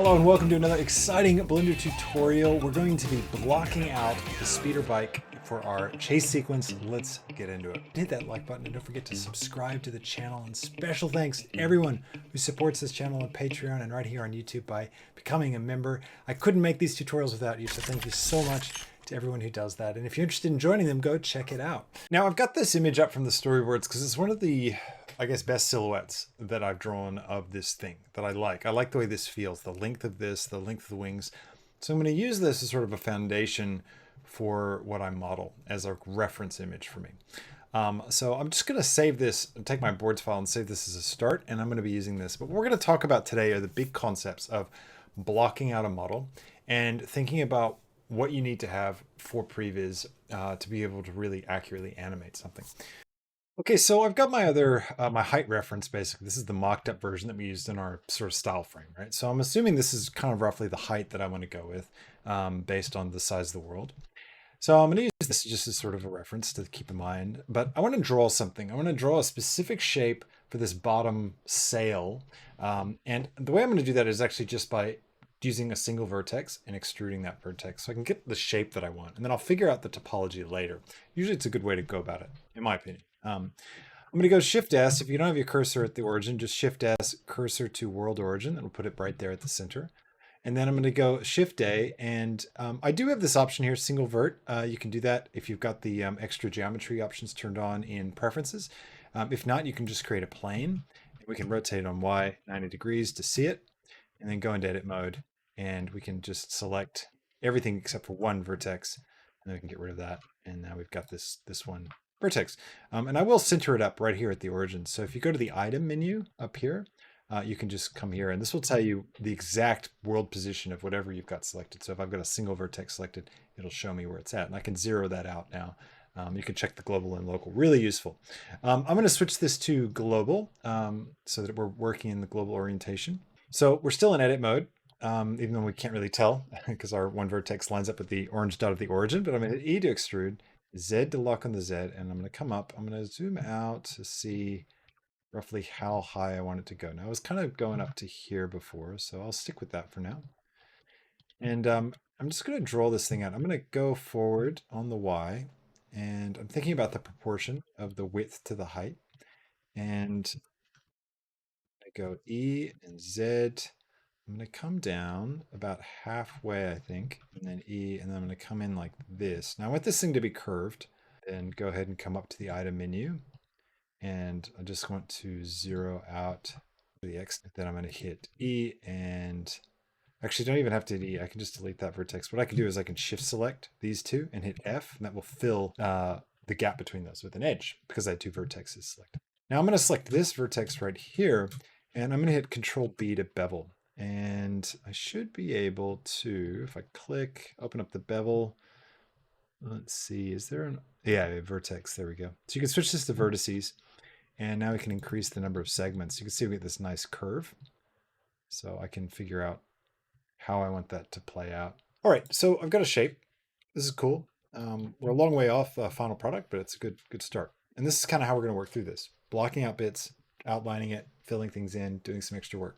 Hello and welcome to another exciting Blender tutorial. We're going to be blocking out the speeder bike for our chase sequence. Let's get into it. Hit that like button and don't forget to subscribe to the channel. And special thanks to everyone who supports this channel on Patreon and right here on YouTube by becoming a member. I couldn't make these tutorials without you, so thank you so much to everyone who does that. And if you're interested in joining them, go check it out. Now I've got this image up from the storyboards because it's one of the, I guess, best silhouettes that I've drawn of this thing that I like. I like the way this feels, the length of this, the length of the wings. So I'm going to use this as sort of a foundation for what I model as a reference image for me. So I'm just going to save this, take my boards file and save this as a start, and I'm going to be using this. But what we're going to talk about today are the big concepts of blocking out a model and thinking about what you need to have for previs to be able to really accurately animate something. Okay, so I've got my other, my height reference, basically. This is the mocked up version that we used in our sort of style frame, right? So I'm assuming this is kind of roughly the height that I want to go with based on the size of the world. So I'm going to use this just as sort of a reference to keep in mind, but I want to draw something. I want to draw a specific shape for this bottom sail. And the way I'm going to do that is actually just by using a single vertex and extruding that vertex so I can get the shape that I want. And then I'll figure out the topology later. Usually it's a good way to go about it, in my opinion. I'm going to go Shift S. If you don't have your cursor at the origin, just Shift S, cursor to world origin. It'll put it right there at the center. And then I'm going to go Shift A. And I do have this option here, single vert. You can do that if you've got the extra geometry options turned on in preferences. If not, you can just create a plane. We can rotate it on Y 90 degrees to see it. And then go into edit mode. And we can just select everything except for one vertex. And then we can get rid of that. And now we've got this one vertex. And I will center it up right here at the origin. So if you go to the item menu up here, you can just come here and this will tell you the exact world position of whatever you've got selected. So if I've got a single vertex selected, it'll show me where it's at. And I can zero that out now. You can check the global and local, really useful. I'm going to switch this to global so that we're working in the global orientation. So we're still in edit mode. Even though we can't really tell because our one vertex lines up with the orange dot of the origin, but I'm going to hit E to extrude, Z to lock on the Z, and I'm going to come up. I'm going to zoom out to see roughly how high I want it to go. Now, I was kind of going up to here before, so I'll stick with that for now. And I'm just going to draw this thing out. I'm going to go forward on the Y, and I'm thinking about the proportion of the width to the height. And I go E and Z. I'm going to come down about halfway, I think, and then E, and then I'm going to come in like this. Now I want this thing to be curved, then go ahead and come up to the item menu, and I just want to zero out the X. Then I'm going to hit E, and actually don't even have to hit E. I can just delete that vertex. What I can do is I can shift select these two and hit F, and that will fill the gap between those with an edge because I had two vertexes selected. Now I'm going to select this vertex right here, and I'm going to hit Control B to bevel. And I should be able to, if I click, open up the bevel. Let's see, is there a vertex, there we go. So you can switch this to vertices, and now we can increase the number of segments. You can see we get this nice curve. So I can figure out how I want that to play out. All right, so I've got a shape. This is cool. We're a long way off final product, but it's a good start. And this is kind of how we're gonna work through this. Blocking out bits, outlining it, filling things in, doing some extra work.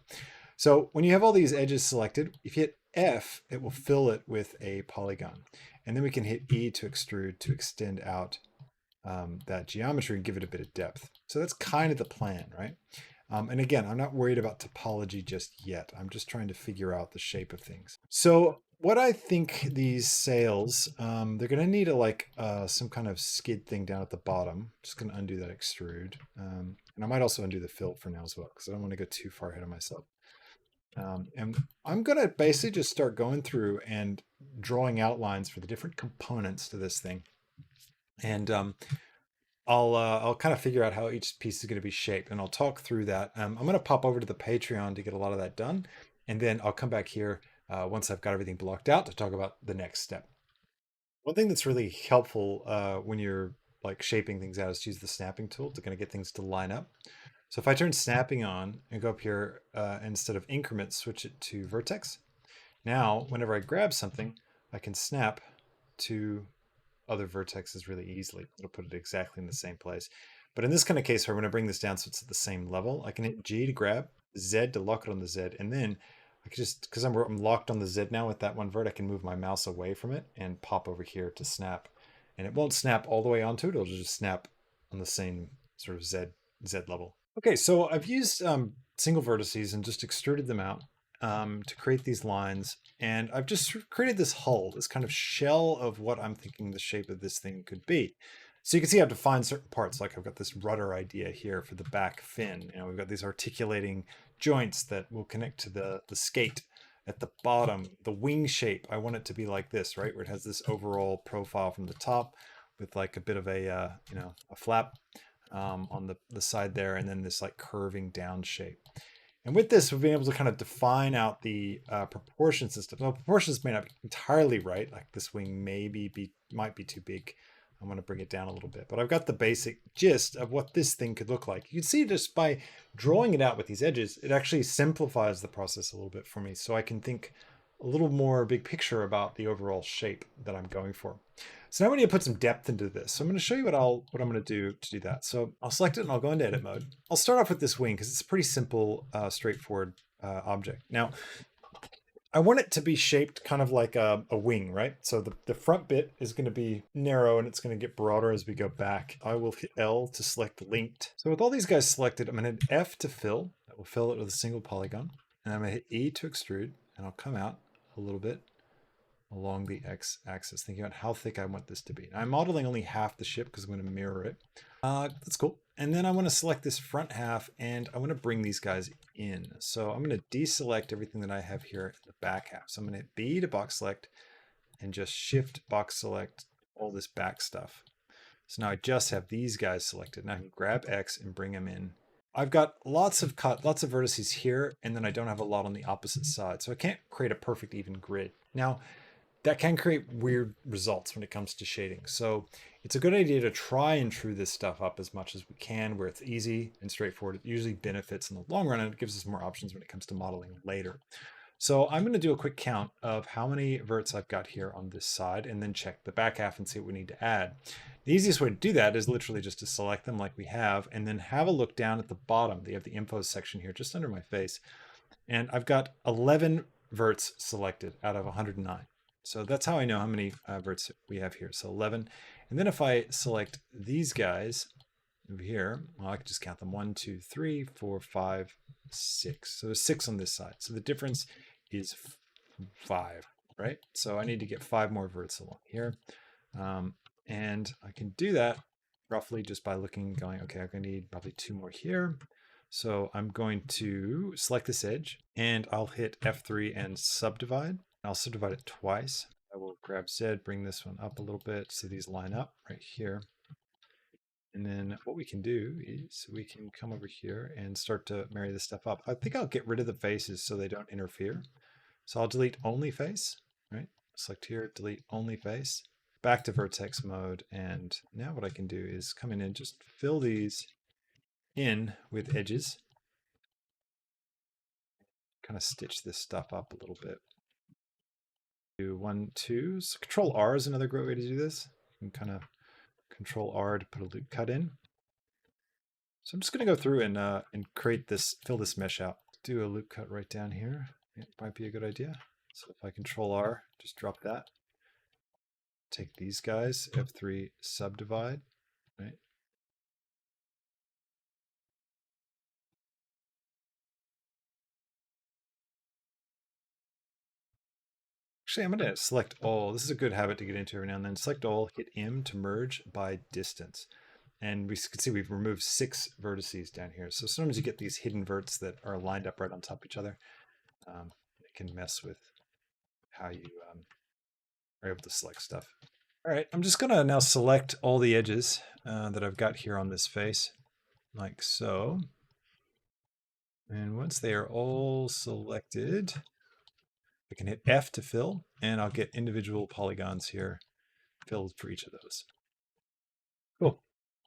So when you have all these edges selected, if you hit F, it will fill it with a polygon. And then we can hit E to extrude to extend out that geometry and give it a bit of depth. So that's kind of the plan, right? And again, I'm not worried about topology just yet. I'm just trying to figure out the shape of things. So what I think these sails, they're going to need some kind of skid thing down at the bottom. Just going to undo that extrude. And I might also undo the fill for now as well, because I don't want to go too far ahead of myself. And I'm going to basically just start going through and drawing outlines for the different components to this thing. And I'll kind of figure out how each piece is going to be shaped, and I'll talk through that. I'm going to pop over to the Patreon to get a lot of that done. And then I'll come back here once I've got everything blocked out to talk about the next step. One thing that's really helpful when you're like shaping things out is to use the snapping tool to kind of get things to line up. So if I turn snapping on and go up here, instead of increment, switch it to vertex. Now, whenever I grab something, I can snap to other vertexes really easily. It'll put it exactly in the same place. But in this kind of case where I'm going to bring this down so it's at the same level, I can hit G to grab, Z to lock it on the Z, and then I just, because I'm locked on the Z now with that one vert, I can move my mouse away from it and pop over here to snap. And it won't snap all the way onto it, it'll just snap on the same sort of Z level. Okay, so I've used single vertices and just extruded them out to create these lines. And I've just created this hull, this kind of shell of what I'm thinking the shape of this thing could be. So you can see I have defined certain parts, like I've got this rudder idea here for the back fin. You know, we've got these articulating joints that will connect to the skate at the bottom. The wing shape, I want it to be like this, right? Where it has this overall profile from the top with like a bit of a, you know, a flap on the side there, and then this like curving down shape. And with this, we've been able to kind of define out the proportions and stuff. Now, proportions may not be entirely right. Like this wing might be too big. I'm going to bring it down a little bit, but I've got the basic gist of what this thing could look like. You can see just by drawing it out with these edges, it actually simplifies the process a little bit for me. So I can think a little more big picture about the overall shape that I'm going for. So now we need to put some depth into this. So I'm going to show you what I'm going to do to do that. So I'll select it and I'll go into edit mode. I'll start off with this wing because it's a pretty simple, straightforward object. Now, I want it to be shaped kind of like a wing, right? So the front bit is going to be narrow and it's going to get broader as we go back. I will hit L to select linked. So with all these guys selected, I'm going to hit F to fill. That will fill it with a single polygon. And I'm going to hit E to extrude, and I'll come out a little bit along the x-axis, thinking about how thick I want this to be. Now, I'm modeling only half the ship because I'm going to mirror it. That's cool. And then I want to select this front half and I want to bring these guys in. So I'm going to deselect everything that I have here in the back half. So I'm going to hit B to box select and just shift box select all this back stuff. So now I just have these guys selected. Now I can grab X and bring them in. I've got lots of vertices here, and then I don't have a lot on the opposite side. So I can't create a perfect even grid. Now, that can create weird results when it comes to shading. So it's a good idea to try and true this stuff up as much as we can where it's easy and straightforward. It usually benefits in the long run, and it gives us more options when it comes to modeling later. So I'm going to do a quick count of how many verts I've got here on this side and then check the back half and see what we need to add. The easiest way to do that is literally just to select them like we have and then have a look down at the bottom. They have the info section here just under my face. And I've got 11 verts selected out of 109. So that's how I know how many verts we have here. So 11. And then if I select these guys over here, well, I can just count them. 1, 2, 3, 4, 5, 6. So there's 6 on this side. So the difference is 5, right? So I need to get 5 more verts along here. And I can do that roughly just by looking, going, okay, I'm going to need probably 2 more here. So I'm going to select this edge and I'll hit F3 and subdivide. I'll subdivide it twice. I will grab Z, bring this one up a little bit so these line up right here. And then what we can do is we can come over here and start to marry this stuff up. I think I'll get rid of the faces so they don't interfere. So I'll delete only face, right? Select here, delete only face. Back to vertex mode. And now what I can do is come in and just fill these in with edges. Kind of stitch this stuff up a little bit. Do 1, 2. So Control R is another great way to do this. You can kind of Control R to put a loop cut in. So I'm just going to go through and create this, fill this mesh out. Do a loop cut right down here. It might be a good idea. So if I Control R, just drop that. Take these guys, F3 subdivide, right? Actually, I'm going to select all. This is a good habit to get into every now and then. Select all, hit M to merge by distance. And we can see we've removed 6 vertices down here. So sometimes you get these hidden verts that are lined up right on top of each other. It can mess with how you are able to select stuff. All right, I'm just going to now select all the edges that I've got here on this face, like so. And once they are all selected, I can hit F to fill, and I'll get individual polygons here filled for each of those. Cool.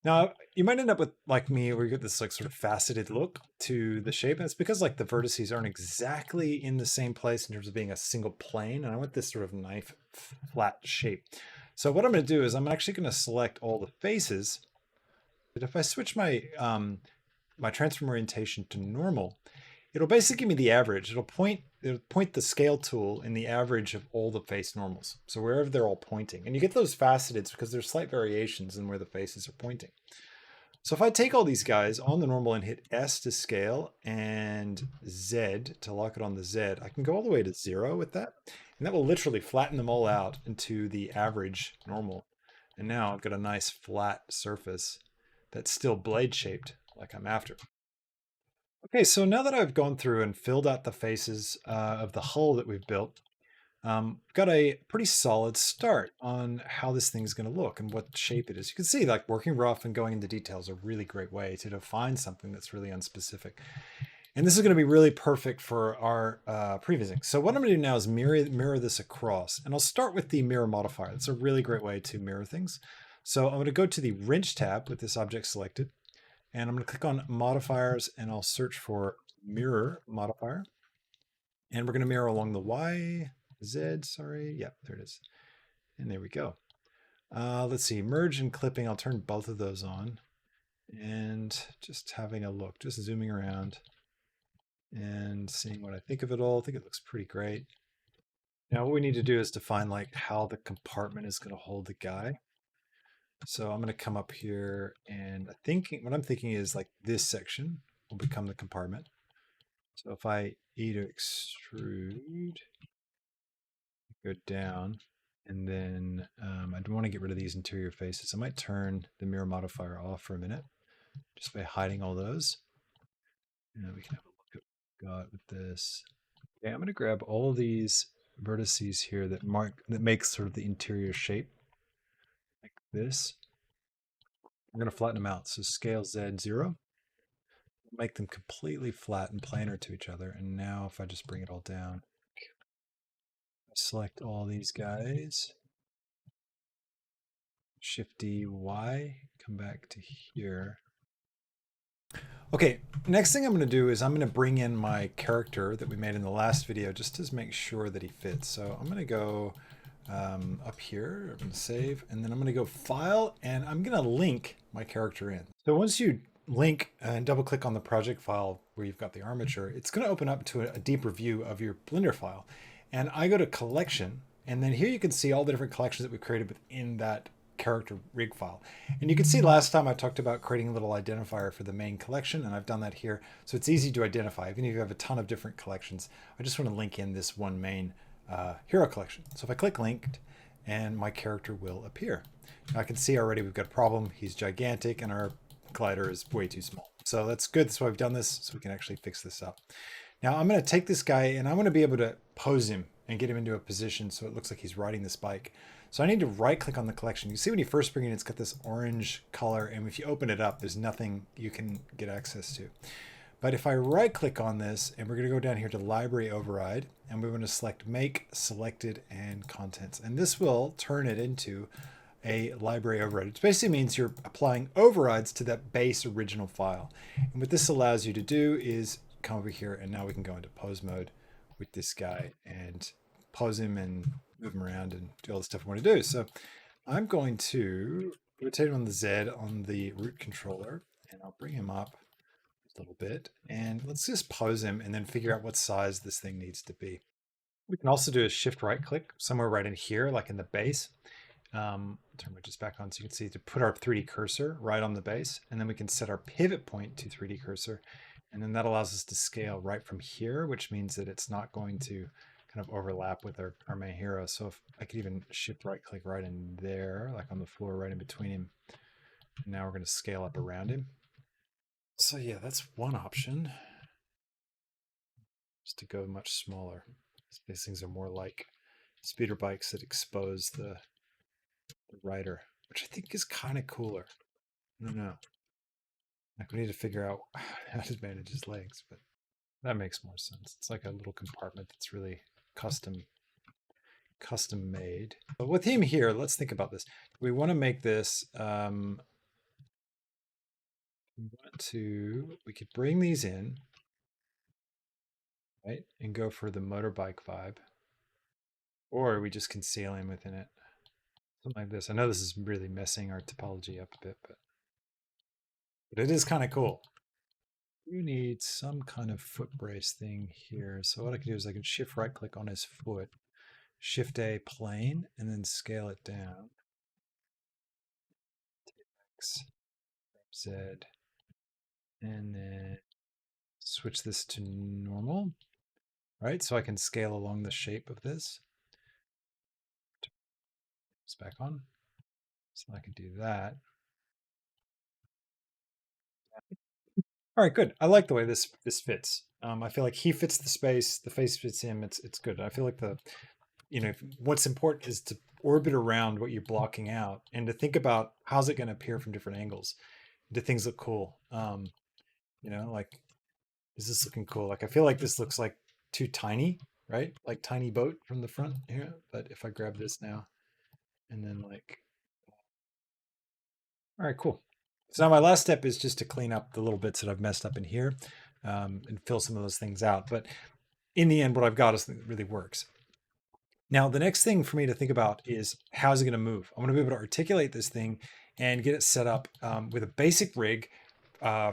Now, you might end up with, like me, where you get this like sort of faceted look to the shape, and it's because like the vertices aren't exactly in the same place in terms of being a single plane, and I want this sort of knife flat shape. So what I'm going to do is I'm actually going to select all the faces, but if I switch my my transform orientation to normal, it'll basically give me the average. It'll point the scale tool in the average of all the face normals. So wherever they're all pointing. And you get those faceteds because there's slight variations in where the faces are pointing. So if I take all these guys on the normal and hit S to scale and Z to lock it on the Z, I can go all the way to 0 with that. And that will literally flatten them all out into the average normal. And now I've got a nice flat surface that's still blade shaped like I'm after. Okay, so now that I've gone through and filled out the faces of the hull that we've built, got a pretty solid start on how this thing's going to look and what shape it is. You can see like working rough and going into details is a really great way to define something that's really unspecific. And this is going to be really perfect for our prevising. So what I'm going to do now is mirror this across. And I'll start with the mirror modifier. That's a really great way to mirror things. So I'm going to go to the wrench tab with this object selected. And I'm going to click on modifiers and I'll search for mirror modifier. And we're going to mirror along the Y. Z, sorry. Yep, there it is. And there we go. Let's see, merge and clipping. I'll turn both of those on and just having a look, just zooming around and seeing what I think of it all. I think it looks pretty great. Now what we need to do is define like how the compartment is going to hold the guy. So I'm going to come up here and what I'm thinking is like this section will become the compartment. So if I E to extrude, go down, and then I want to get rid of these interior faces. I might turn the mirror modifier off for a minute, just by hiding all those. And we can have a look at what we've got with this. Okay, I'm going to grab all of these vertices here that make sort of the interior shape, like this. We're going to flatten them out. So scale Z 0. Make them completely flat and planar to each other. And now if I just bring it all down, select all these guys, Shift D, Y, come back to here. Okay, next thing I'm going to do is I'm going to bring in my character that we made in the last video just to make sure that he fits. So I'm going to go up here, I'm going to save, and then I'm going to go File, and I'm going to link my character in. So once you link and double click on the project file where you've got the armature, it's going to open up to a deeper view of your Blender file. And I go to Collection, and then here you can see all the different collections that we created within that character rig file. And you can see last time I talked about creating a little identifier for the main collection, and I've done that here. So it's easy to identify. Even if you have a ton of different collections, I just want to link in this one main hero collection. So if I click linked, and my character will appear. Now I can see already we've got a problem. He's gigantic and our glider is way too small. So that's good. That's why we've done this, so we can actually fix this up. Now I'm going to take this guy and I want to be able to pose him and get him into a position so it looks like he's riding this bike. So I need to right click on the collection. You see when you first bring it in, it's got this orange color, and if you open it up, there's nothing you can get access to. But if I right click on this, and we're going to go down here to library override, and we're going to select make selected and contents. And this will turn it into a library override. It basically means you're applying overrides to that base original file. And what this allows you to do is come over here, and now we can go into pose mode with this guy and pose him and move him around and do all the stuff I want to do. So I'm going to rotate him on the Z on the root controller, and I'll bring him up a little bit, and let's just pose him and then figure out what size this thing needs to be. We can also do a shift right click somewhere right in here, like in the base. Turn widgets back on so you can see to put our 3D cursor right on the base, and then we can set our pivot point to 3D cursor, and then that allows us to scale right from here, which means that it's not going to kind of overlap with our main hero. So if I could even shift right click right in there, like on the floor right in between him. And now we're going to scale up around him. So yeah, that's one option. Just to go much smaller. These things are more like speeder bikes that expose the rider, which I think is kind of cooler. I don't know. Like we need to figure out how to manage his legs, but that makes more sense. It's like a little compartment that's really custom made. But with him here, let's think about this. We want to make this we could bring these in, right, and go for the motorbike vibe, or we just conceal him within it, something like this. I know this is really messing our topology up a bit, but it is kind of cool. You need some kind of foot brace thing here. So what I can do is I can shift right click on his foot, shift A plane, and then scale it down. X, Z, and then switch this to normal. Right, so I can scale along the shape of this. It's back on. So I can do that. All right, good. I like the way this fits. I feel like he fits the space, the face fits him. It's good. I feel like what's important is to orbit around what you're blocking out and to think about how's it going to appear from different angles. Do things look cool? Like, is this looking cool? Like, I feel like this looks like too tiny, right? Like tiny boat from the front here. But if I grab this now and then like, all right, cool. So now my last step is just to clean up the little bits that I've messed up in here and fill some of those things out. But in the end, what I've got is that really works. Now, the next thing for me to think about is how's it going to move? I want to be able to articulate this thing and get it set up with a basic rig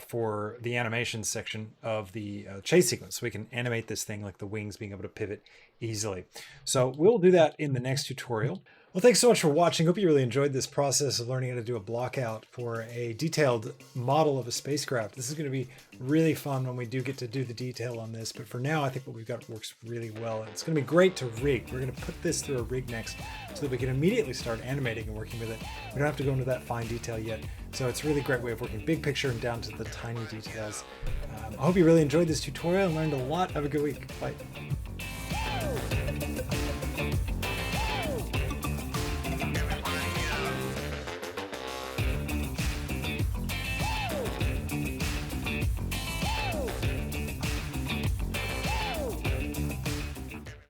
for the animation section of the chase sequence. So we can animate this thing like the wings being able to pivot easily. So we'll do that in the next tutorial. Well, thanks so much for watching. Hope you really enjoyed this process of learning how to do a blockout for a detailed model of a spacecraft. This is going to be really fun when we do get to do the detail on this. But for now, I think what we've got works really well. And it's going to be great to rig. We're going to put this through a rig next so that we can immediately start animating and working with it. We don't have to go into that fine detail yet. So it's a really great way of working big picture and down to the tiny details. I hope you really enjoyed this tutorial and learned a lot. Have a good week. Bye.